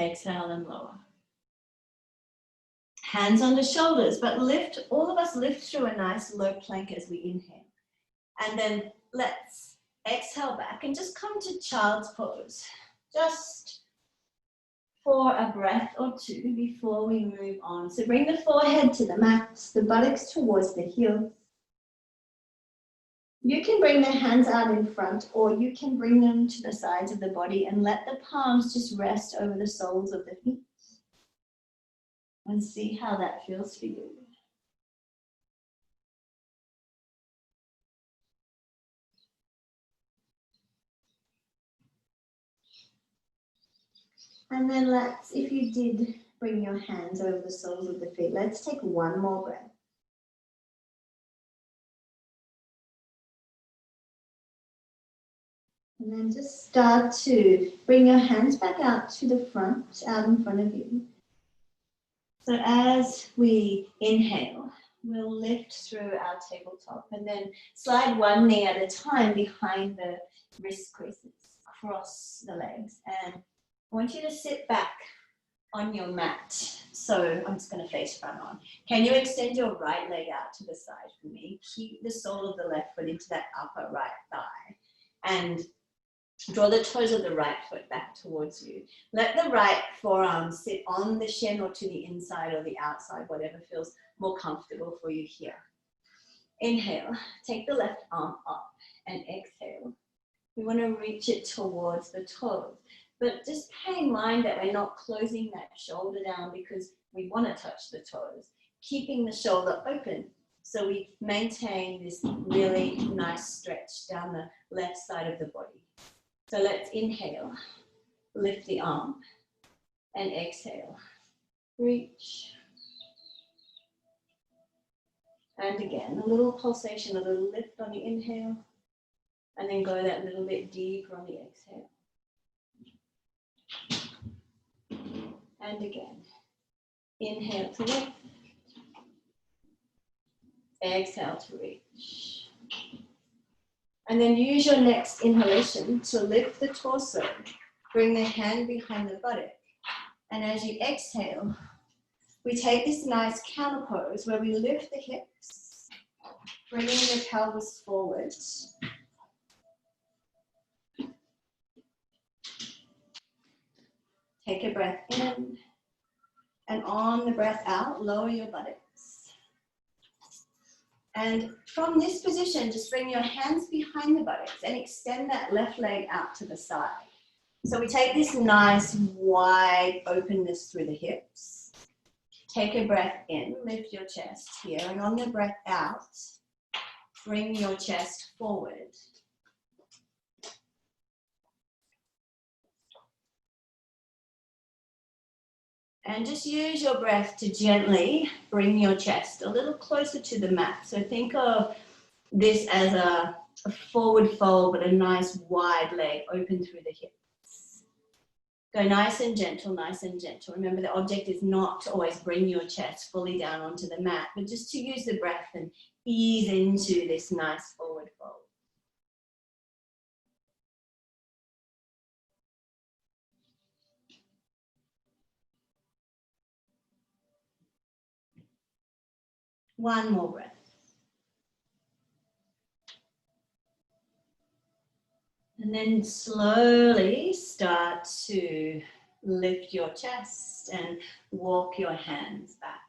Exhale and lower. Hands on the shoulders, but lift, all of us lift through a nice low plank as we inhale. And then let's exhale back and just come to child's pose. Just for a breath or two before we move on. So bring the forehead to the mat, the buttocks towards the heels. You can bring the hands out in front or you can bring them to the sides of the body and let the palms just rest over the soles of the feet. And see how that feels for you. And then let's, if you did bring your hands over the soles of the feet, let's take one more breath. And then just start to bring your hands back out to the front, out in front of you. So as we inhale, we'll lift through our tabletop and then slide one knee at a time behind the wrist creases, across the legs. And I want you to sit back on your mat. So I'm just going to face front on. Can you extend your right leg out to the side for me? Keep the sole of the left foot into that upper right thigh. And draw the toes of the right foot back towards you. Let the right forearm sit on the shin or to the inside or the outside, whatever feels more comfortable for you here. Inhale, take the left arm up and exhale. We want to reach it towards the toes, but just pay in mind that we're not closing that shoulder down because we want to touch the toes, keeping the shoulder open. So we maintain this really nice stretch down the left side of the body. So let's inhale, lift the arm, and exhale, reach. And again, a little pulsation, a little lift on the inhale, and then go that little bit deeper on the exhale. And again, inhale to lift, exhale to reach. And then use your next inhalation to lift the torso. Bring the hand behind the buttock. And as you exhale, we take this nice counter pose where we lift the hips, bringing the pelvis forward. Take a breath in, and on the breath out, lower your buttocks. And from this position, just bring your hands behind the buttocks and extend that left leg out to the side. So we take this nice wide openness through the hips. Take a breath in, lift your chest here, and on the breath out, bring your chest forward. And just use your breath to gently bring your chest a little closer to the mat. So think of this as a forward fold, but a nice wide leg open through the hips. Go nice and gentle, nice and gentle. Remember, the object is not to always bring your chest fully down onto the mat, but just to use the breath and ease into this nice forward fold. One more breath. And then slowly start to lift your chest and walk your hands back.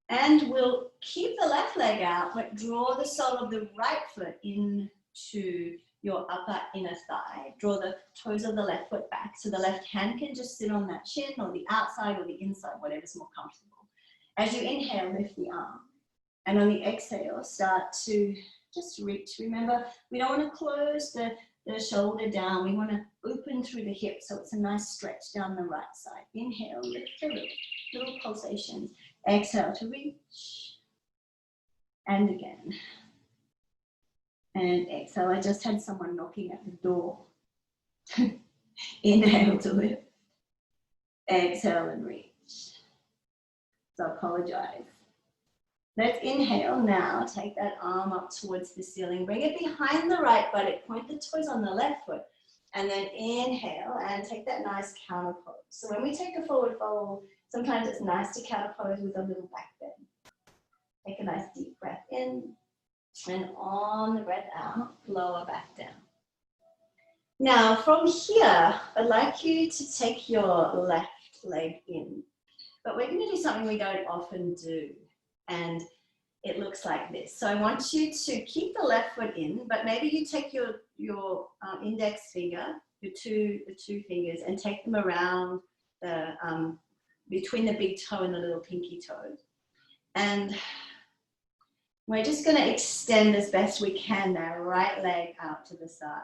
And we'll keep the left leg out, but draw the sole of the right foot into your upper inner thigh. Draw the toes of the left foot back so the left hand can just sit on that shin or the outside or the inside, whatever's more comfortable. As you inhale, lift the arm. And on the exhale, start to just reach. Remember, we don't want to close the shoulder down. We want to open through the hips, so it's a nice stretch down the right side. Inhale, lift the little pulsations. Exhale to reach. And again. And exhale. I just had someone knocking at the door. Inhale to lift. Exhale and reach. So I apologize. Let's inhale now. Take that arm up towards the ceiling. Bring it behind the right buttock. Point the toes on the left foot. And then inhale and take that nice counter pose. So when we take a forward fold, sometimes it's nice to counter pose with a little back bend. Take a nice deep breath in. And on the breath out, lower back down. Now from here, I'd like you to take your left leg in. But we're going to do something we don't often do. And it looks like this. So I want you to keep the left foot in, but maybe you take your index finger, the two fingers, and take them around the between the big toe and the little pinky toe. And we're just going to extend as best we can that right leg out to the side.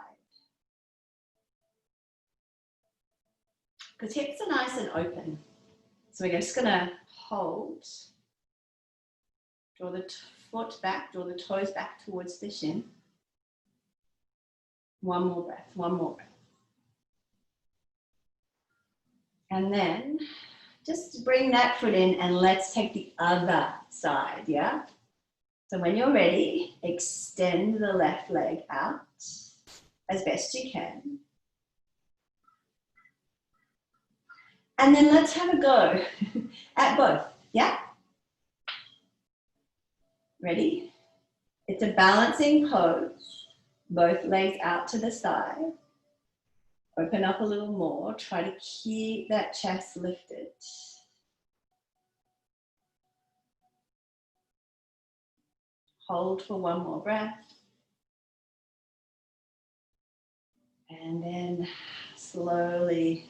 Because hips are nice and open. So we're just going to hold. Draw the foot back, draw the toes back towards the shin. One more breath, one more breath. And then just bring that foot in and let's take the other side, yeah? So when you're ready, extend the left leg out as best you can. And then let's have a go at both, yeah? Ready? It's a balancing pose. Both legs out to the side. Open up a little more. Try to keep that chest lifted. Hold for one more breath. And then slowly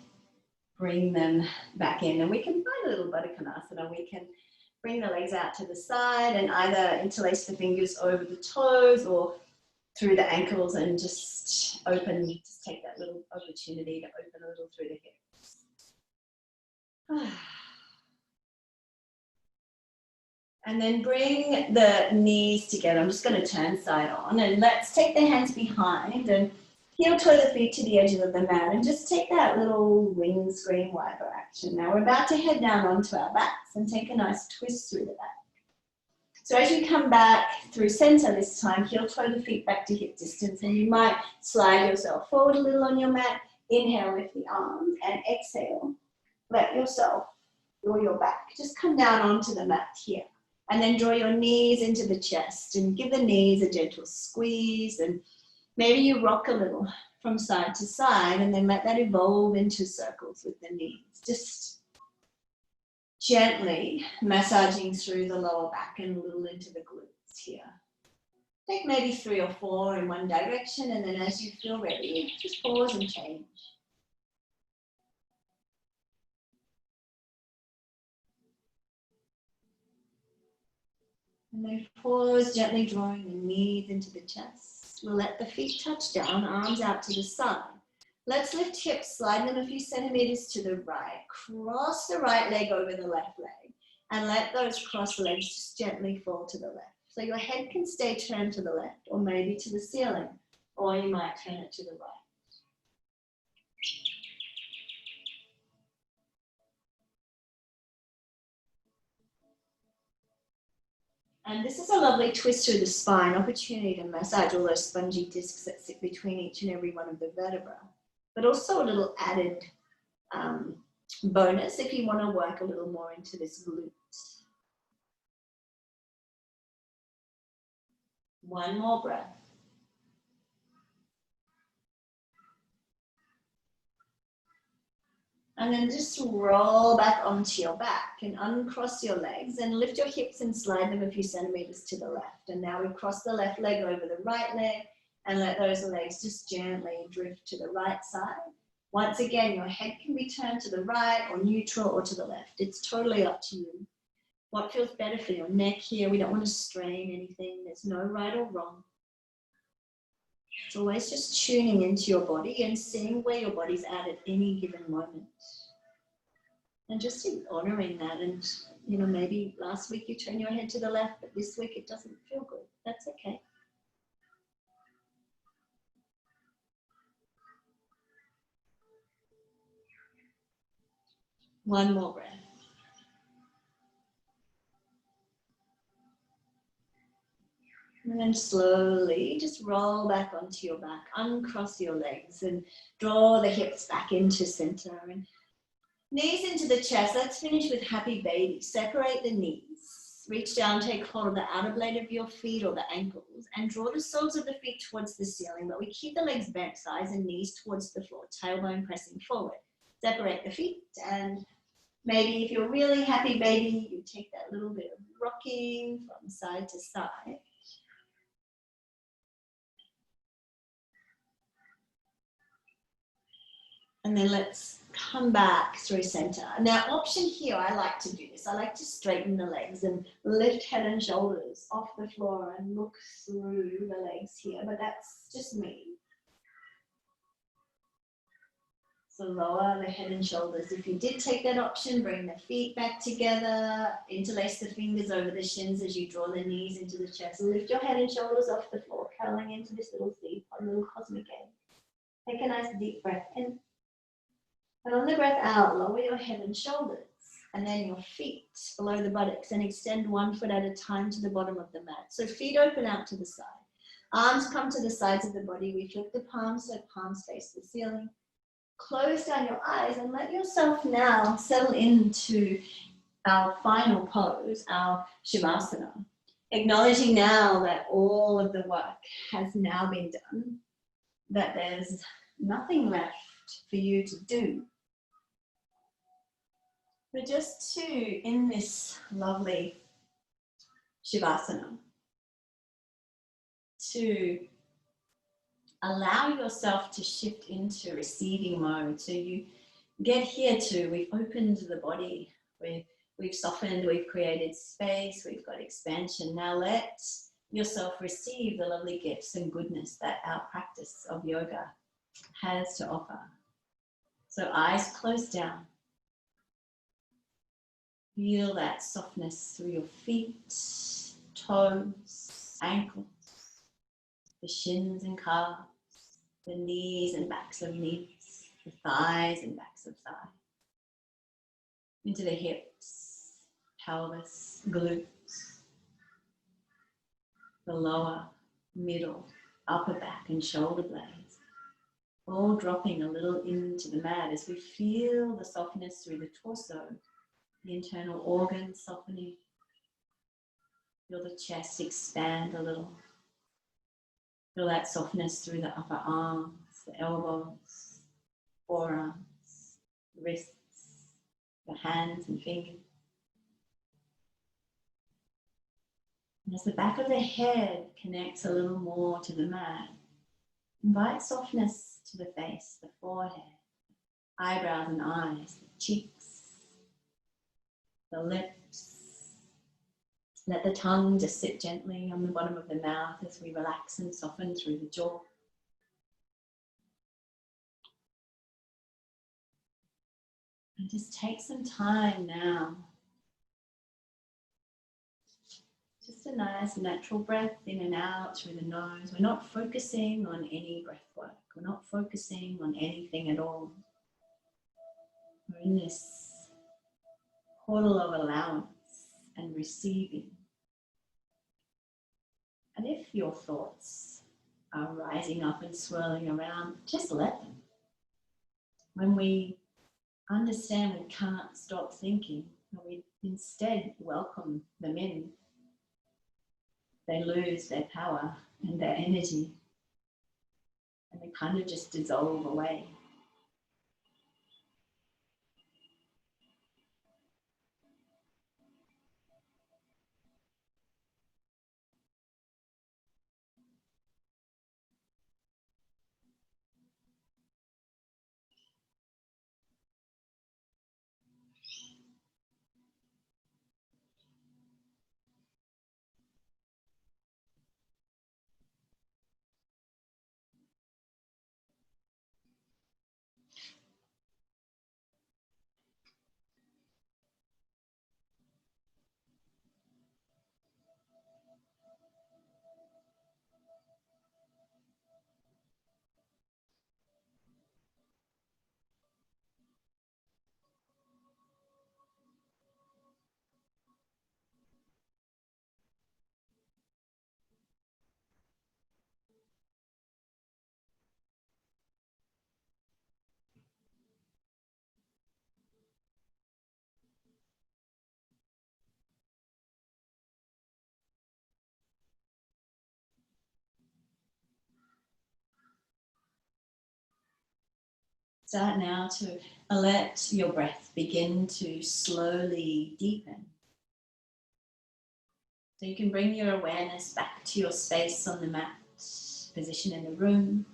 bring them back in. And we can find a little Baddha Konasana. We can bring the legs out to the side and either interlace the fingers over the toes or through the ankles and just open, just take that little opportunity to open a little through the hips. And then bring the knees together. I'm just going to turn side on and let's take the hands behind and heel toe the feet to the edges of the mat and just take that little windscreen wiper action. Now we're about to head down onto our backs and take a nice twist through the back. So as you come back through center this time, heel toe the feet back to hip distance and you might slide yourself forward a little on your mat. Inhale, lift the arms, and exhale, let yourself draw your back. Just come down onto the mat here. And then draw your knees into the chest and give the knees a gentle squeeze. And maybe you rock a little from side to side and then let that evolve into circles with the knees. Just gently massaging through the lower back and a little into the glutes here. Take maybe 3 or 4 in one direction, and then as you feel ready, just pause and change. And then pause, gently drawing the knees into the chest. We'll let the feet touch down, arms out to the side. Let's lift hips, slide them a few centimeters to the right. Cross the right leg over the left leg. And let those crossed legs just gently fall to the left. So your head can stay turned to the left, or maybe to the ceiling, or you might turn it to the right. And this is a lovely twist through the spine, opportunity to massage all those spongy discs that sit between each and every one of the vertebrae. But also a little added bonus if you want to work a little more into this glute. One more breath. And then just roll back onto your back and uncross your legs and lift your hips and slide them a few centimeters to the left. And now we cross the left leg over the right leg and let those legs just gently drift to the right side. Once again, your head can be turned to the right or neutral or to the left. It's totally up to you. What feels better for your neck here? We don't want to strain anything. There's no right or wrong. It's always just tuning into your body and seeing where your body's at any given moment. And just honoring that. And, you know, maybe last week you turned your head to the left, but this week it doesn't feel good. That's okay. One more breath. And then slowly just roll back onto your back, uncross your legs and draw the hips back into center and knees into the chest. Let's finish with happy baby. Separate the knees. Reach down, take hold of the outer blade of your feet or the ankles and draw the soles of the feet towards the ceiling, but we keep the legs bent, thighs and knees towards the floor, tailbone pressing forward. Separate the feet and maybe if you're really happy baby, you take that little bit of rocking from side to side. And then let's come back through center. Now, option here, I like to do this. I like to straighten the legs and lift head and shoulders off the floor and look through the legs here, but that's just me. So lower the head and shoulders. If you did take that option, bring the feet back together, interlace the fingers over the shins as you draw the knees into the chest. Lift your head and shoulders off the floor, curling into this little seed, a little cosmic egg. Take a nice deep breath in. And on the breath out, lower your head and shoulders, and then your feet below the buttocks, and extend one foot at a time to the bottom of the mat. So feet open out to the side. Arms come to the sides of the body. We flip the palms so palms face the ceiling. Close down your eyes and let yourself now settle into our final pose, our Shavasana. Acknowledging now that all of the work has now been done, that there's nothing left for you to do. But just to, in this lovely Shavasana, to allow yourself to shift into receiving mode. So you get here to, we've opened the body, we've softened, we've created space, we've got expansion. Now let yourself receive the lovely gifts and goodness that our practice of yoga has to offer. So eyes closed down. Feel that softness through your feet, toes, ankles, the shins and calves, the knees and backs of knees, the thighs and backs of thighs, into the hips, pelvis, glutes, the lower, middle, upper back and shoulder blades. all dropping a little into the mat as we feel the softness through the torso, the internal organs softening. Feel the chest expand a little. Feel that softness through the upper arms, the elbows, forearms, wrists, the hands and fingers. And as the back of the head connects a little more to the mat, invite softness to the face, the forehead, eyebrows and eyes, the cheeks, the lips. Let the tongue just sit gently on the bottom of the mouth as we relax and soften through the jaw. And just take some time now. Just a nice natural breath in and out through the nose. We're not focusing on any breath work. We're not focusing on anything at all. We're in this portal of allowance and receiving. And if your thoughts are rising up and swirling around, just let them. When we understand we can't stop thinking, we instead welcome them in, they lose their power and their energy, and they kind of just dissolve away. Start now to let your breath begin to slowly deepen. So you can bring your awareness back to your space on the mat, position in the room.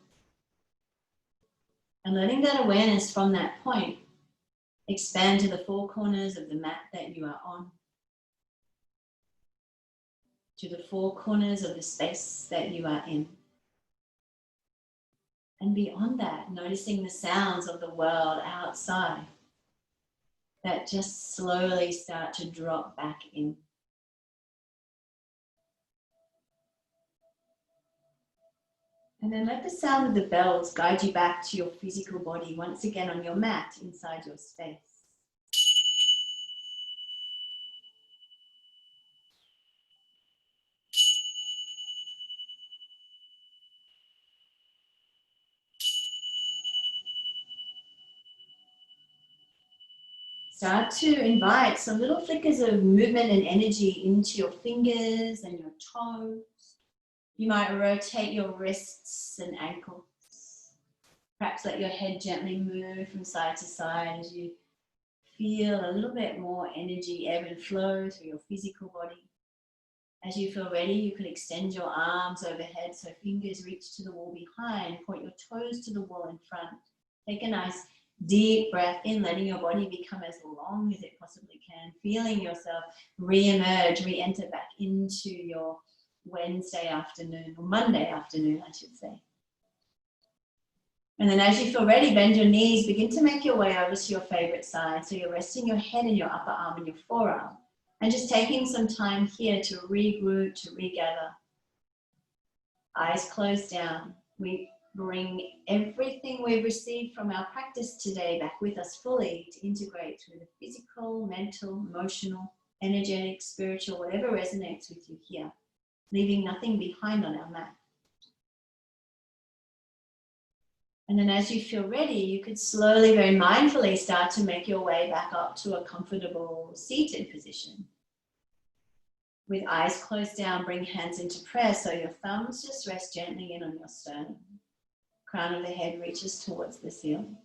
And letting that awareness from that point expand to the four corners of the mat that you are on, to the four corners of the space that you are in. And beyond that, noticing the sounds of the world outside that just slowly start to drop back in. And then let the sound of the bells guide you back to your physical body once again on your mat inside your space. Start to invite some little flickers of movement and energy into your fingers and your toes. You might rotate your wrists and ankles. Perhaps let your head gently move from side to side as you feel a little bit more energy ebb and flow through your physical body. As you feel ready, you can extend your arms overhead so fingers reach to the wall behind. Point your toes to the wall in front. Take a nice deep breath in, letting your body become as long as it possibly can. Feeling yourself re-emerge, re-enter back into your Wednesday afternoon, or Monday afternoon, I should say. And then as you feel ready, bend your knees, begin to make your way over to your favorite side. So you're resting your head in your upper arm and your forearm. And just taking some time here to regroup, to regather. Eyes closed down. We bring everything we've received from our practice today back with us fully to integrate through the physical, mental, emotional, energetic, spiritual, whatever resonates with you here, leaving nothing behind on our mat. And then as you feel ready, you could slowly, very mindfully start to make your way back up to a comfortable seated position. With eyes closed down, bring hands into prayer so your thumbs just rest gently in on your sternum. Crown of the head reaches towards the ceiling.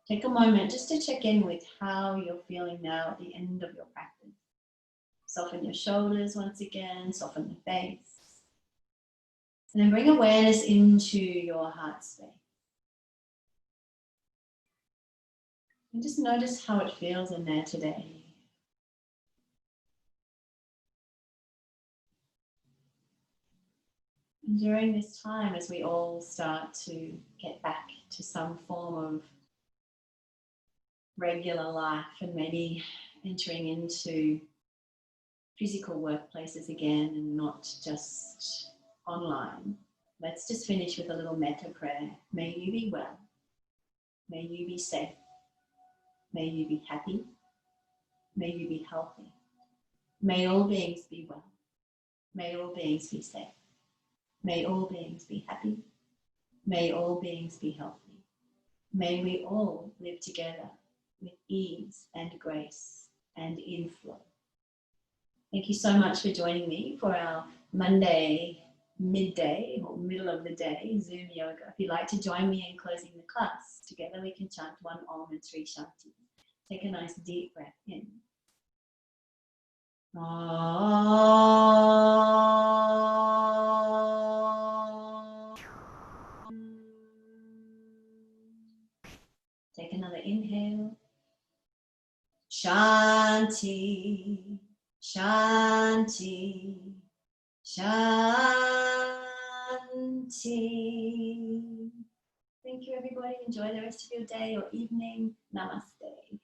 Take a moment just to check in with how you're feeling now at the end of your practice. Soften your shoulders once again, soften the face. And then bring awareness into your heart space. And just notice how it feels in there today. And during this time, as we all start to get back to some form of regular life and maybe entering into physical workplaces again and not just online, let's just finish with a little metta prayer. May you be well. May you be safe. May you be happy. May you be healthy. May all beings be well. May all beings be safe. May all beings be happy. May all beings be healthy. May we all live together with ease and grace and in flow. Thank you so much for joining me for our Monday midday or middle of the day Zoom yoga. If you'd like to join me in closing the class, together we can chant one Om and Sri Shanti. Take a nice deep breath in. Take another inhale. Shanti, Shanti, Shanti. Thank you, everybody. Enjoy the rest of your day or evening. Namaste.